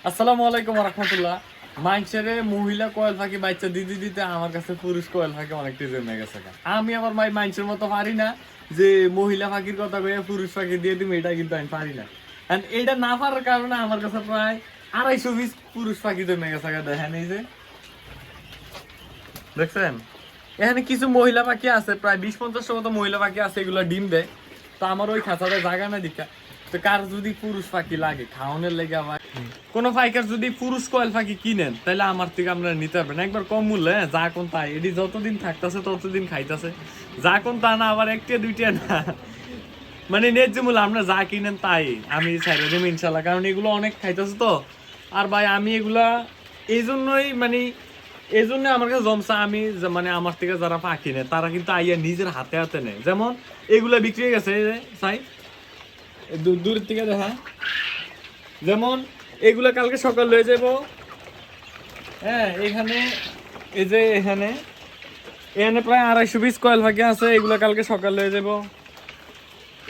আসসালামু আলাইকুম রাহমাতুল্লাহ। মানুষের মহিলা কোয়েল পাখি বাচ্চা দিতে দিতে আমার কাছে পুরুষ কোয়েল পাখি অনেকটা জমে গেছে। আমি আবার মানুষের মতো পারি না যে মহিলা পাখির কথা কয়ে পুরুষ পাখি দিয়ে তুমি, এটা কিন্তু আমি পারি না। এটা না পারার কারণে আমার কাছে প্রায় 250 পুরুষ পাখি জমে গেছে। দেখেন এই যে দেখছেন, এখানে কিছু মহিলা পাখি আছে, প্রায় 20-50 মতো মহিলা পাখি আছে, এগুলো ডিম দেয়। তো আমার ওই খাঁচাতে জায়গা না দীক্ষা। তো কার যদি পুরুষ পাখি লাগে খাওয়ানোর লেগে, আবার কোনো পাইকার যদি পুরুষ কোয়েল পাখি কিনেন তাহলে আমার থেকে আপনারা নিতে পারবেন একবার কম মূল্যে। যা কোন তাই, এটি যতদিন থাকতেছে ততদিন খাইতেছে। যা কোন তা না, আবার একটা দুইটা না, মানে ন্যায্য মূল্য আমরা যা কিনেন তাই আমি ছাইড়ে দেবো ইনশাল্লাহ। কারণ এগুলো অনেক খাইতেছে তো। আর ভাই আমি এগুলা এই জন্যই এই জন্য আমার কাছে জমছে। আমি মানে আমার থেকে যারা পাখি নেয় তারা কিন্তু আইয়া নিজের হাতে হাতে নেয়। যেমন এগুলা বিক্রি হয়ে গেছে সাই দূর থেকে দেখা, যেমন এগুলা কালকে সকাল হয়ে যাবো। হ্যাঁ, এখানে এই যে এখানে এখানে প্রায় 250 কয়েল পাখি আছে, এগুলা কালকে সকাল হয়ে যাবো।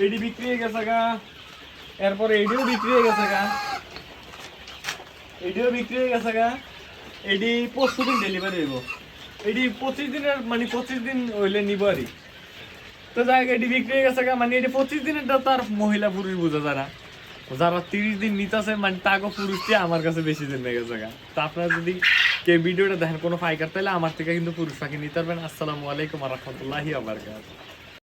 এডি বিক্রি হয়ে গেছে গা, এরপরে এডিও বিক্রি হয়ে গেছে গা, এডিও বিক্রি হয়ে গেছে গা। এডি 25 দিন ডেলিভারি হইব। এডি 25 দিনের, মানে 25 দিন হইলে নিব আরই। তো যাই এডি বিক্রি হয়ে গেছে গা, মানে এডি 25 দিনের তার মহিলা পুরুষ বোঝা যারা যারা 30 দিন নিতেছে, মানে তাকে পুরুষটি আমার কাছে বেশি দিন লেগে গেছে গা। তো আপনারা যদি কেউ ভিডিওটা দেখেন কোনো পাইকার, তাহলে আমার থেকে কিন্তু পুরুষ পাখি নিতে পারবেন। আসসালামু আলাইকুম ওয়া রাহমাতুল্লাহি ওয়া বারাকাতুহু।